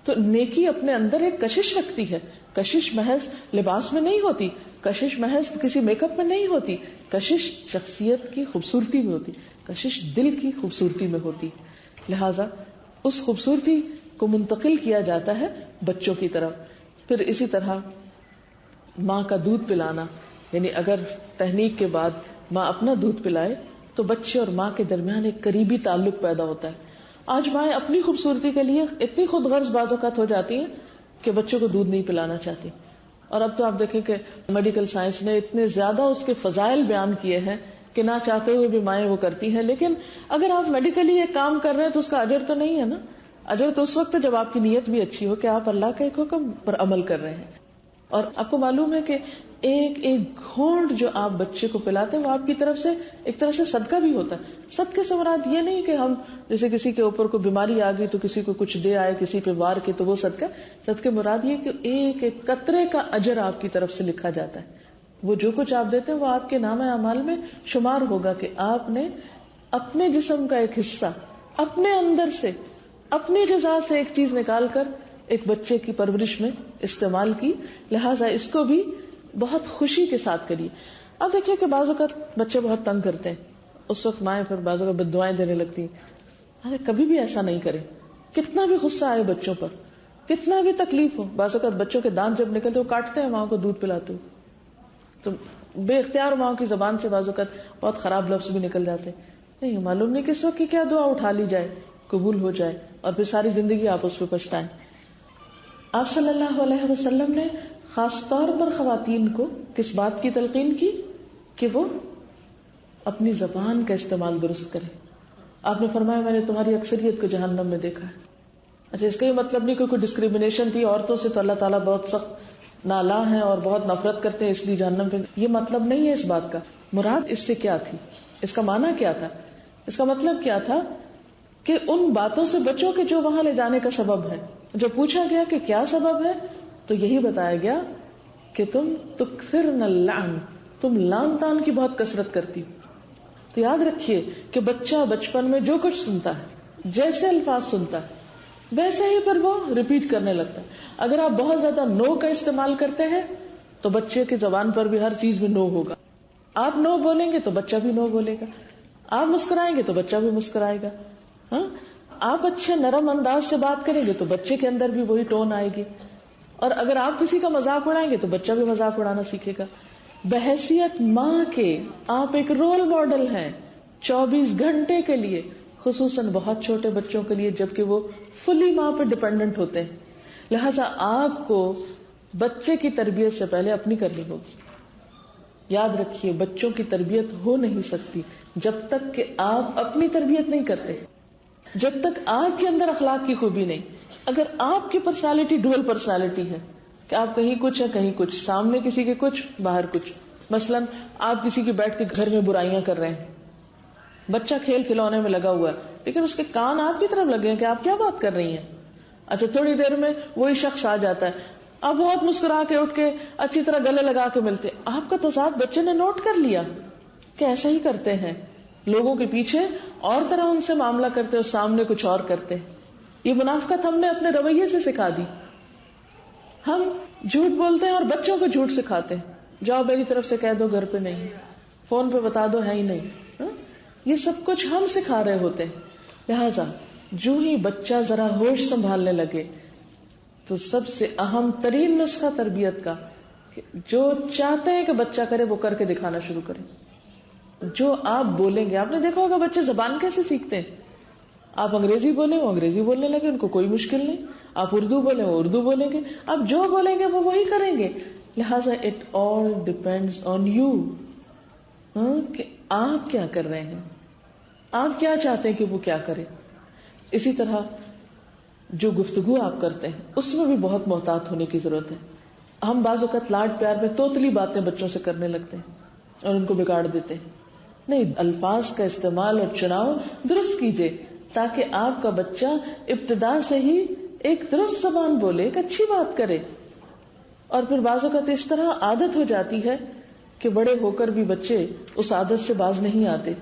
تو نیکی اپنے اندر ایک کشش رکھتی ہے. کشش محض لباس میں نہیں ہوتی، کشش محض کسی میک اپ میں نہیں ہوتی، کشش شخصیت کی خوبصورتی میں ہوتی، کشش دل کی خوبصورتی میں ہوتی. لہذا اس خوبصورتی کو منتقل کیا جاتا ہے بچوں کی طرف. پھر اسی طرح ماں کا دودھ پلانا، یعنی اگر تحنیک کے بعد ماں اپنا دودھ پلائے تو بچے اور ماں کے درمیان ایک قریبی تعلق پیدا ہوتا ہے. آج مائیں اپنی خوبصورتی کے لیے اتنی خود غرض بعض اوقات ہو جاتی ہیں کہ بچوں کو دودھ نہیں پلانا چاہتی. اور اب تو آپ دیکھیں کہ میڈیکل سائنس نے اتنے زیادہ اس کے فضائل بیان کیے ہیں کہ نہ چاہتے ہوئے بھی مائیں وہ کرتی ہیں. لیکن اگر آپ میڈیکلی ایک کام کر رہے ہیں تو اس کا اجر تو نہیں ہے نا. اجر تو اس وقت ہے جب آپ کی نیت بھی اچھی ہو کہ آپ اللہ کے ایک حکم پر عمل کر رہے ہیں. اور آپ کو معلوم ہے کہ ایک ایک گھونٹ جو آپ بچے کو پلاتے ہیں وہ آپ کی طرف سے ایک طرح سے صدقہ بھی ہوتا ہے. صدقے سے مراد یہ نہیں کہ ہم جیسے کسی کے اوپر کوئی بیماری آ گئی تو کسی کو کچھ دے آئے، کسی پہ وار کے تو وہ صدقہ. صدقے مراد یہ کہ ایک ایک قطرے کا اجر آپ کی طرف سے لکھا جاتا ہے. وہ جو کچھ آپ دیتے ہیں وہ آپ کے نام اعمال میں شمار ہوگا کہ آپ نے اپنے جسم کا ایک حصہ اپنے اندر سے، اپنی غذا سے ایک چیز نکال کر ایک بچے کی پرورش میں استعمال کی. لہٰذا اس کو بھی بہت خوشی کے ساتھ کریے. اب دیکھیے کہ بعض اوقات بچے بہت تنگ کرتے ہیں، اس وقت مائیں پھر بعض اوقات بد دعائیں دینے لگتی ہیں. ارے کبھی بھی ایسا نہیں کرے. کتنا بھی غصہ آئے بچوں پر، کتنا بھی تکلیف ہو، بعض اوقات بچوں کے دانت جب نکلتے وہ کاٹتے ہیں ماں کو دودھ پلاتے ہوئے، تو بے اختیار ماں کی زبان سے بعض اوقات بہت خراب لفظ بھی نکل جاتے ہیں. نہیں معلوم نہیں کس وقت کی کیا دعا اٹھا لی جائے، قبول ہو جائے اور پھر ساری زندگی آپ اس پہ پچھتائیں. آپ صلی اللہ علیہ وسلم نے خاص طور پر خواتین کو کس بات کی تلقین کی کہ وہ اپنی زبان کا استعمال درست کریں. آپ نے فرمایا میں نے تمہاری اکثریت کو جہنم میں دیکھا ہے. اچھا اس کا یہ مطلب نہیں کہ کوئی ڈسکریمنیشن تھی عورتوں سے تو اللہ تعالیٰ بہت سخت نالا ہیں اور بہت نفرت کرتے ہیں اس لیے جہنم پہ، یہ مطلب نہیں ہے اس بات کا. مراد اس سے کیا تھی، اس کا معنی کیا تھا، اس کا مطلب کیا تھا کہ ان باتوں سے بچو کہ جو وہاں لے جانے کا سبب ہے. جب پوچھا گیا کہ کیا سبب ہے تو یہی بتایا گیا کہ تم تکثرن اللعن، تم لعن تان کی بہت کثرت کرتی. تو یاد رکھیے کہ بچہ بچپن میں جو کچھ سنتا ہے، جیسے الفاظ سنتا ہے ویسے ہی پر وہ ریپیٹ کرنے لگتا ہے. اگر آپ بہت زیادہ نو کا استعمال کرتے ہیں تو بچے کی زبان پر بھی ہر چیز میں نو ہوگا. آپ نو بولیں گے تو بچہ بھی نو بولے گا. آپ مسکرائیں گے تو بچہ بھی مسکرائے گا. ہاں آپ اچھے نرم انداز سے بات کریں گے تو بچے کے اندر بھی وہی ٹون آئے گی. اور اگر آپ کسی کا مذاق اڑائیں گے تو بچہ بھی مذاق اڑانا سیکھے گا. بحیثیت ماں کے آپ ایک رول ماڈل ہیں 24 گھنٹے کے لیے، خصوصاً بہت چھوٹے بچوں کے لیے جبکہ وہ فلی ماں پہ ڈیپینڈنٹ ہوتے ہیں. لہذا آپ کو بچے کی تربیت سے پہلے اپنی کرنی ہوگی. یاد رکھیے بچوں کی تربیت ہو نہیں سکتی جب تک کہ آپ اپنی تربیت نہیں کرتے، جب تک آپ کے اندر اخلاق کی خوبی نہیں. اگر آپ کی پرسنالٹی ڈوئل پرسنالٹی ہے کہ آپ کہیں کچھ ہے کہیں کچھ، سامنے کسی کے کچھ باہر کچھ، مثلاً آپ کسی کے بیٹھ کے گھر میں برائیاں کر رہے ہیں، بچہ کھیل کھلونے میں لگا ہوا ہے لیکن اس کے کان آپ کی طرف لگے ہیں کہ آپ کیا بات کر رہی ہیں. اچھا تھوڑی دیر میں وہی شخص آ جاتا ہے، آپ بہت مسکرا کے اٹھ کے اچھی طرح گلے لگا کے ملتے، آپ کا تضاد بچے نے نوٹ کر لیا کہ ایسا ہی کرتے ہیں لوگوں کے پیچھے اور طرح ان سے معاملہ کرتے اور سامنے کچھ اور کرتے. یہ منافقت ہم نے اپنے رویے سے سکھا دی. ہم جھوٹ بولتے ہیں اور بچوں کو جھوٹ سکھاتے ہیں، جاؤ میری طرف سے کہہ دو گھر پہ نہیں، فون پہ بتا دو ہے ہی نہیں. یہ سب کچھ ہم سکھا رہے ہوتے ہیں. لہذا جو ہی بچہ ذرا ہوش سنبھالنے لگے تو سب سے اہم ترین نسخہ تربیت کا جو چاہتے ہیں کہ بچہ کرے وہ کر کے دکھانا شروع کرے. جو آپ بولیں گے، آپ نے دیکھا ہوگا بچے زبان کیسے سیکھتے ہیں. آپ انگریزی بولیں وہ انگریزی بولنے لگے، ان کو کوئی مشکل نہیں. آپ اردو بولیں وہ اردو بولیں گے. آپ جو بولیں گے وہ وہی کریں گے. لہٰذا it all depends on you کہ آپ کیا کر رہے ہیں، آپ کیا چاہتے ہیں کہ وہ کیا کرے. اسی طرح جو گفتگو آپ کرتے ہیں اس میں بھی بہت محتاط ہونے کی ضرورت ہے. ہم بعض اوقات لاڈ پیار میں توتلی باتیں بچوں سے کرنے لگتے ہیں اور ان کو بگاڑ دیتے ہیں. نہیں، الفاظ کا استعمال اور چناؤ درست کیجیے تاکہ آپ کا بچہ ابتدا سے ہی ایک درست زبان بولے، ایک اچھی بات کرے. اور پھر بعض اوقات اس طرح عادت ہو جاتی ہے کہ بڑے ہو کر بھی بچے اس عادت سے باز نہیں آتے.